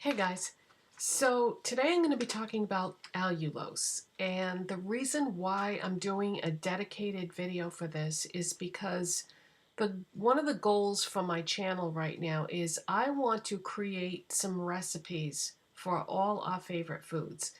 Hey guys, so today I'm going to be talking about allulose, and the reason why I'm doing a dedicated video for this is because one of the goals for my channel right now is I want to create some recipes for all our favorite foods.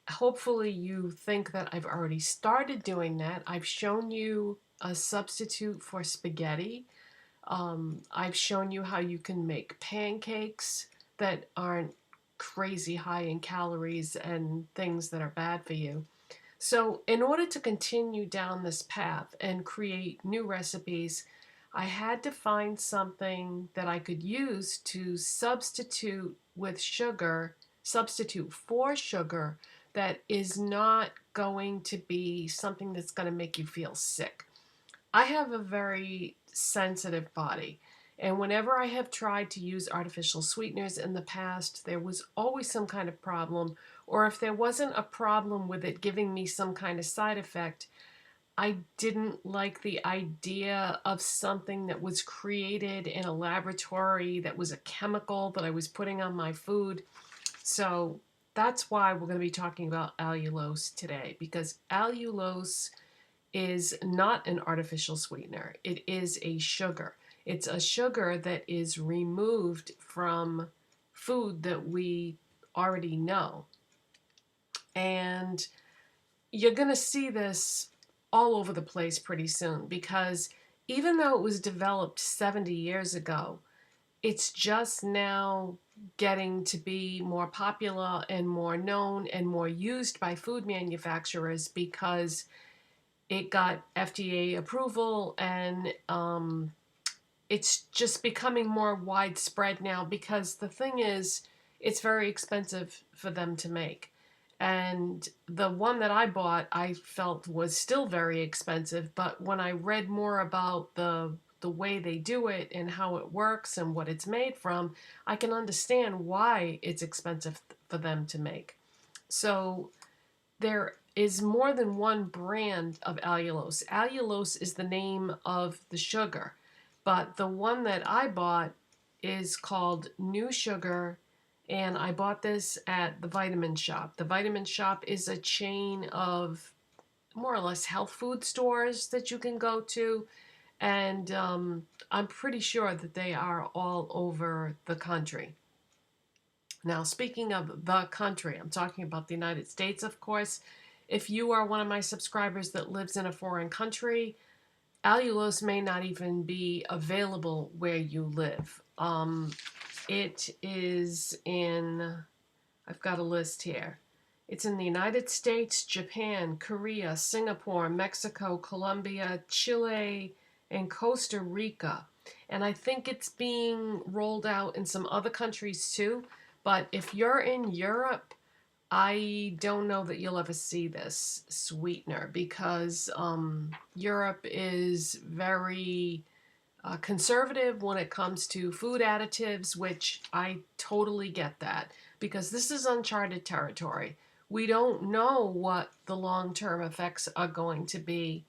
Hopefully you think that I've already started doing that. I've shown you a substitute for spaghetti. I've shown you how you can make pancakes that aren't crazy high in calories and things that are bad for you. So, in order to continue down this path and create new recipes, I had to find something that I could use to substitute for sugar that is not going to be something that's going to make you feel sick. I have a very sensitive body, and whenever I have tried to use artificial sweeteners in the past, there was always some kind of problem, or if there wasn't a problem with it giving me some kind of side effect, I didn't like the idea of something that was created in a laboratory that was a chemical that I was putting on my food. So that's why we're going to be talking about allulose today, because allulose is not an artificial sweetener. It is a sugar. It's a sugar that is removed from food that we already know. And you're going to see this all over the place pretty soon, because even though it was developed 70 years ago, it's just now getting to be more popular and more known and more used by food manufacturers because it got FDA approval, and it's just becoming more widespread now because the thing is, it's very expensive for them to make. And the one that I bought, I felt was still very expensive, but when I read more about the way they do it and how it works and what it's made from, I can understand why it's expensive for them to make. So there is more than one brand of allulose. Allulose is the name of the sugar, but the one that I bought is called NuSugar, and I bought this at the Vitamin Shoppe. The Vitamin Shoppe is a chain of more or less health food stores that you can go to, and I'm pretty sure that they are all over the country. Now, speaking of the country, I'm talking about the United States, of course. If you are one of my subscribers that lives in a foreign country, allulose may not even be available where you live. It is in, I've got a list here. It's in the United States, Japan, Korea, Singapore, Mexico, Colombia, Chile, and Costa Rica. And I think it's being rolled out in some other countries too. But if you're in Europe, I don't know that you'll ever see this sweetener because Europe is very conservative when it comes to food additives, which I totally get that because this is uncharted territory. We don't know what the long-term effects are going to be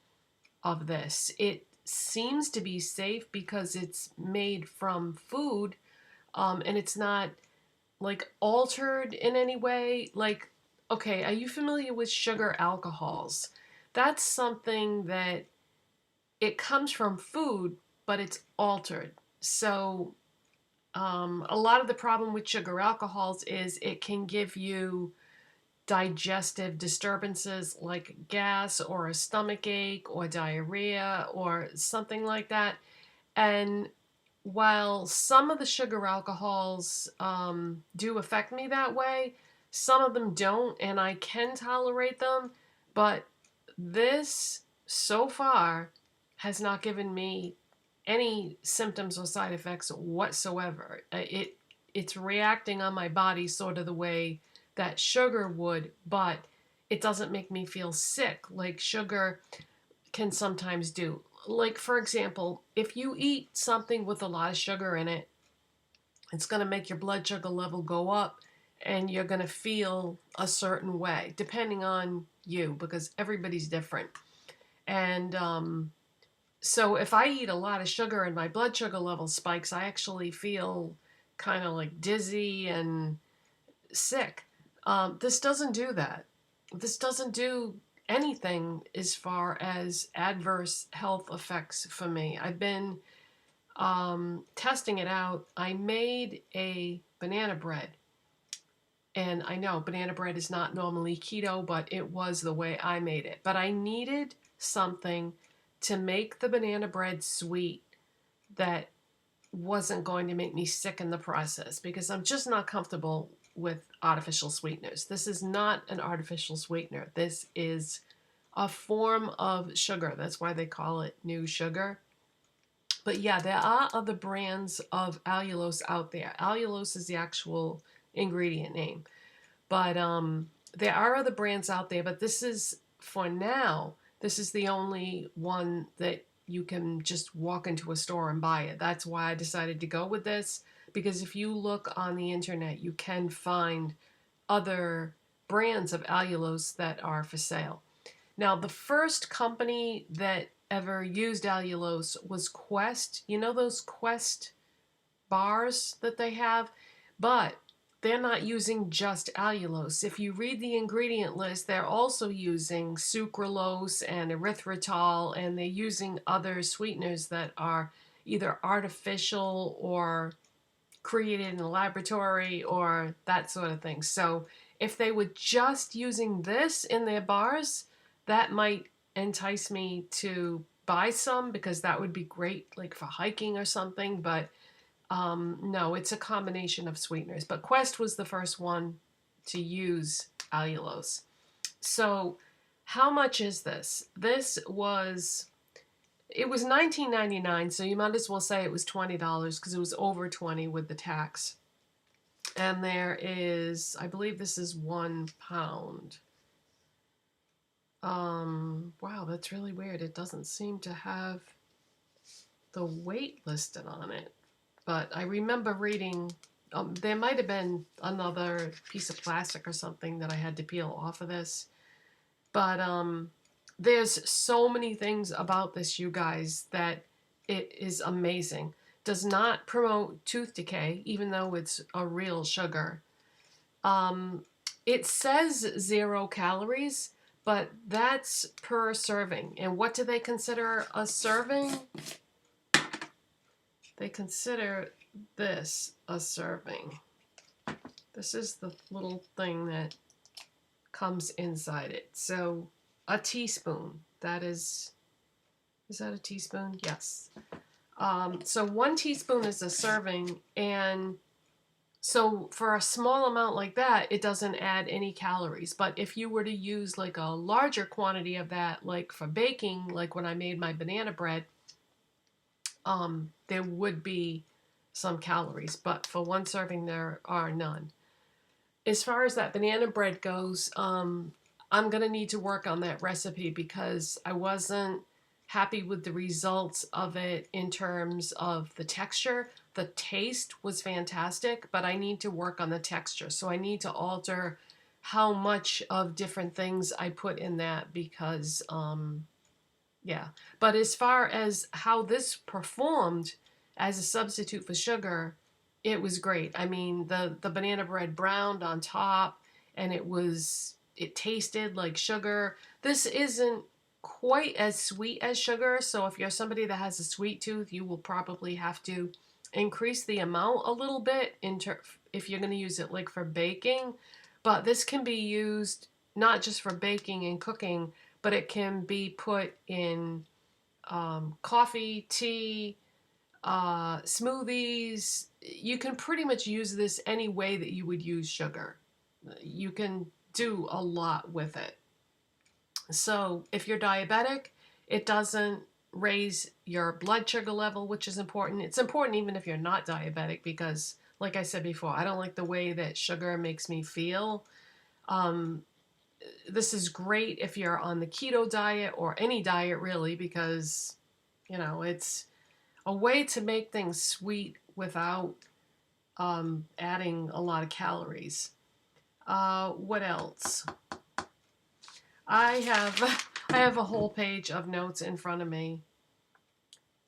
of this. It seems to be safe because it's made from food, and it's not like altered in any way. Like, okay, are you familiar with sugar alcohols? That's something that it comes from food, but it's altered. So a lot of the problem with sugar alcohols is it can give you digestive disturbances like gas or a stomach ache or diarrhea or something like that. And while some of the sugar alcohols do affect me that way, some of them don't, and I can tolerate them. But this, so far, has not given me any symptoms or side effects whatsoever. It's reacting on my body sort of the way that sugar would, but it doesn't make me feel sick like sugar can sometimes do. Like, for example, if you eat something with a lot of sugar in it, it's going to make your blood sugar level go up and you're going to feel a certain way, depending on you, because everybody's different. And so if I eat a lot of sugar and my blood sugar level spikes, I actually feel kind of like dizzy and sick. This doesn't do that. This doesn't do anything as far as adverse health effects for me. I've been testing it out. I made a banana bread. And I know banana bread is not normally keto, but it was the way I made it. But I needed something to make the banana bread sweet that wasn't going to make me sick in the process, because I'm just not comfortable with artificial sweeteners. This is not an artificial sweetener. This is a form of sugar. That's why they call it NuSugar. But yeah, there are other brands of allulose out there. Allulose is the actual ingredient name. But there are other brands out there, but this is, for now, this is the only one that you can just walk into a store and buy it. That's why I decided to go with this, because if you look on the internet, you can find other brands of allulose that are for sale. Now, the first company that ever used allulose was Quest. You know those Quest bars that they have? But they're not using just allulose. If you read the ingredient list, they're also using sucralose and erythritol, and they're using other sweeteners that are either artificial or created in a laboratory or that sort of thing. So if they were just using this in their bars, that might entice me to buy some, because that would be great, like for hiking or something. But no, it's a combination of sweeteners. But Quest was the first one to use allulose. So how much is this? It was $19.99, so you might as well say it was $20, because it was over $20 with the tax. And there is, I believe this is 1 pound. Wow, that's really weird. It doesn't seem to have the weight listed on it. But I remember reading, there might have been another piece of plastic or something that I had to peel off of this. But there's so many things about this, you guys, that it is amazing. Does not promote tooth decay, even though it's a real sugar. It says 0 calories, but that's per serving. And what do they consider a serving? They consider this a serving. This is the little thing that comes inside it. So a teaspoon, that is that a teaspoon? Yes. So 1 teaspoon is a serving, and so for a small amount like that, it doesn't add any calories. But if you were to use like a larger quantity of that, like for baking, like when I made my banana bread, there would be some calories, but for 1 serving there are none. As far as that banana bread goes, I'm going to need to work on that recipe, because I wasn't happy with the results of it in terms of the texture. The taste was fantastic, but I need to work on the texture. So I need to alter how much of different things I put in that, because yeah. But as far as how this performed as a substitute for sugar, it was great. I mean, the banana bread browned on top, and it tasted like sugar. This isn't quite as sweet as sugar, so if you're somebody that has a sweet tooth, you will probably have to increase the amount a little bit if you're going to use it like for baking. But this can be used not just for baking and cooking, but it can be put in coffee, tea, smoothies. You can pretty much use this any way that you would use sugar. You can do a lot with it. So if you're diabetic, it doesn't raise your blood sugar level, which is important. It's important even if you're not diabetic, because like I said before, I don't like the way that sugar makes me feel. This is great if you're on the keto diet, or any diet really, because, you know, it's a way to make things sweet without adding a lot of calories. What else? I have a whole page of notes in front of me.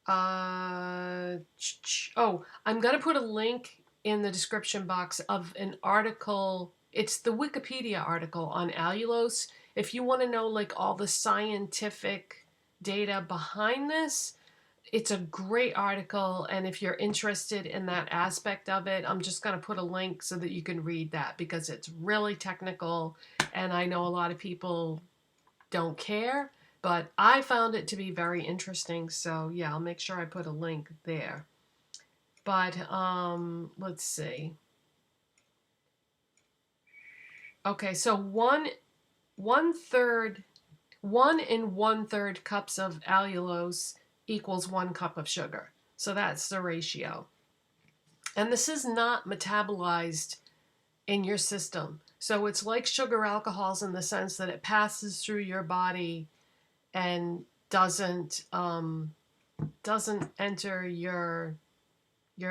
Oh, I'm going to put a link in the description box of an article. It's the Wikipedia article on allulose. If you want to know like all the scientific data behind this, it's a great article, and if you're interested in that aspect of it, I'm just going to put a link so that you can read that, because it's really technical, and I know a lot of people don't care, but I found it to be very interesting. So yeah, I'll make sure I put a link there. But let's see. Okay, so 1 1/3 cups of allulose equals 1 cup of sugar. So that's the ratio. And this is not metabolized in your system. So it's like sugar alcohols in the sense that it passes through your body and doesn't enter your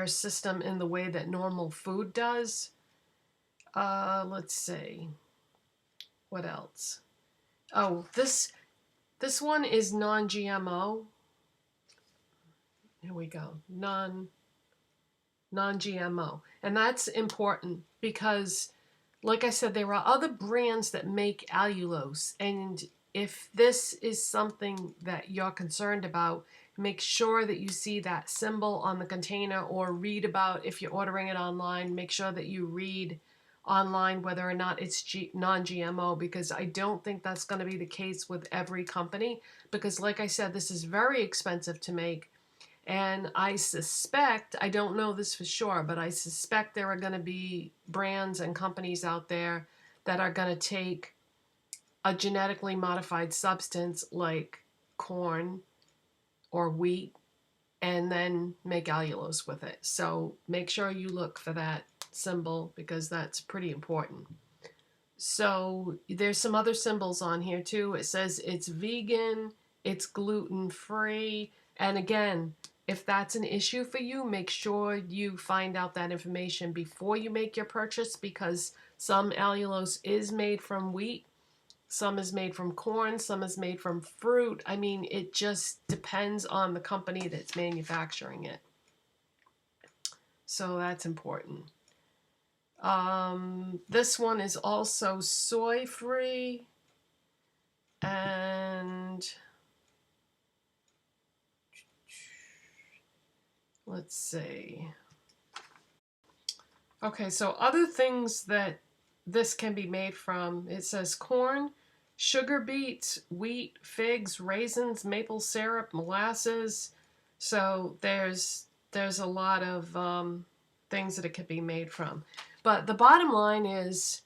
system in the way that normal food does. Let's see. What else? Oh, this one is non-GMO. Here we go. Non-GMO. And that's important because, like I said, there are other brands that make allulose. And if this is something that you're concerned about, make sure that you see that symbol on the container, or read about, if you're ordering it online, make sure that you read online whether or not it's non-GMO, because I don't think that's going to be the case with every company, because like I said, this is very expensive to make. And I suspect, I don't know this for sure, but I suspect there are going to be brands and companies out there that are going to take a genetically modified substance like corn or wheat and then make allulose with it. So make sure you look for that symbol, because that's pretty important. So there's some other symbols on here too. It says it's vegan, it's gluten-free, and again, if that's an issue for you, make sure you find out that information before you make your purchase, because some allulose is made from wheat, some is made from corn, some is made from fruit. I mean, it just depends on the company that's manufacturing it. So that's important. This one is also soy-free, and let's see. Okay, so other things that this can be made from, it says corn, sugar beets, wheat, figs, raisins, maple syrup, molasses. So there's a lot of things that it could be made from. But the bottom line is,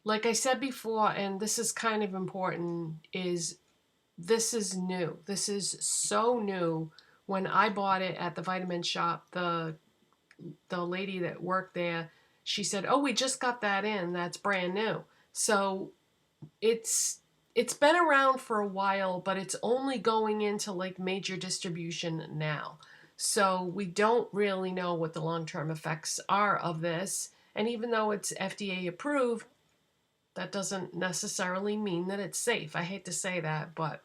like I said before, and this is kind of important, is this is new. This is so new. When I bought it at the Vitamin Shoppe, the lady that worked there, she said, "Oh, we just got that in. That's brand new." So it's been around for a while, but it's only going into like major distribution now. So we don't really know what the long-term effects are of this. And even though it's FDA approved, that doesn't necessarily mean that it's safe. I hate to say that, but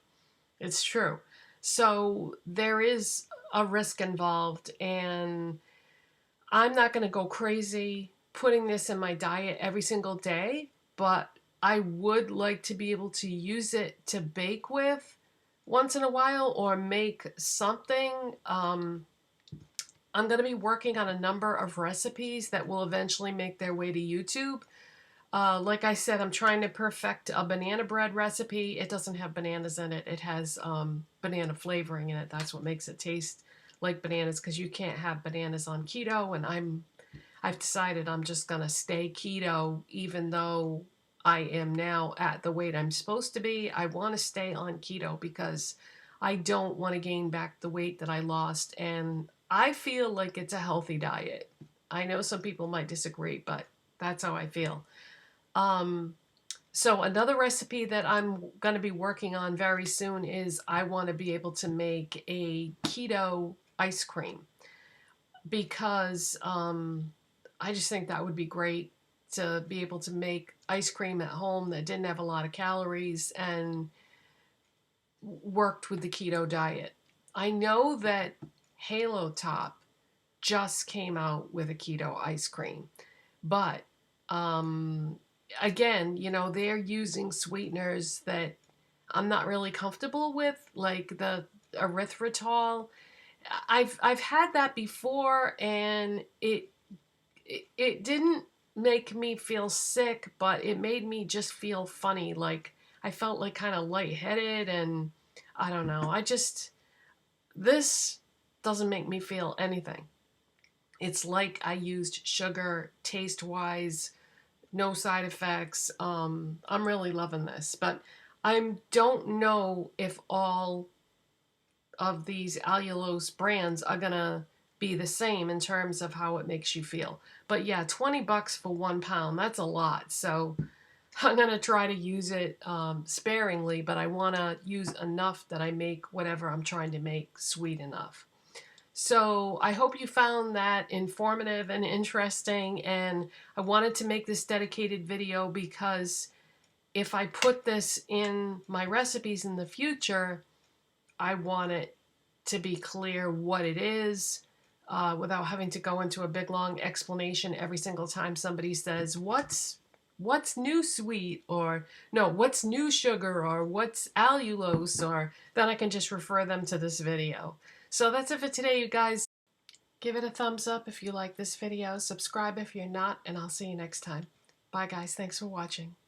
it's true. So there is a risk involved, and I'm not going to go crazy putting this in my diet every single day, but I would like to be able to use it to bake with once in a while or make something. I'm going to be working on a number of recipes that will eventually make their way to YouTube. Like I said, I'm trying to perfect a banana bread recipe. It doesn't have bananas in it. It has banana flavoring in it. That's what makes it taste like bananas, because you can't have bananas on keto, and I've decided I'm just going to stay keto even though I am now at the weight I'm supposed to be. I want to stay on keto because I don't want to gain back the weight that I lost, and I feel like it's a healthy diet. I know some people might disagree, but that's how I feel. So another recipe that I'm going to be working on very soon is I want to be able to make a keto ice cream, because I just think that would be great to be able to make ice cream at home that didn't have a lot of calories and worked with the keto diet. I know that Halo Top just came out with a keto ice cream. But again, you know, they're using sweeteners that I'm not really comfortable with, like the erythritol. I've had that before, and it didn't make me feel sick, but it made me just feel funny. Like I felt like kind of lightheaded, and I don't know. This doesn't make me feel anything. It's like I used sugar, taste wise, no side effects. I'm really loving this, but I don't know if all of these Allulose brands are gonna be the same in terms of how it makes you feel. But yeah, 20 bucks for 1 pound, that's a lot. So I'm gonna try to use it sparingly, but I wanna use enough that I make whatever I'm trying to make sweet enough. So I hope you found that informative and interesting, and I wanted to make this dedicated video because if I put this in my recipes in the future, I want it to be clear what it is without having to go into a big long explanation every single time somebody says, what's new sweet, or no, what's NuSugar, or what's allulose, or then I can just refer them to this video. So that's it for today, you guys. Give it a thumbs up if you like this video, subscribe if you're not, and I'll see you next time. Bye guys, thanks for watching.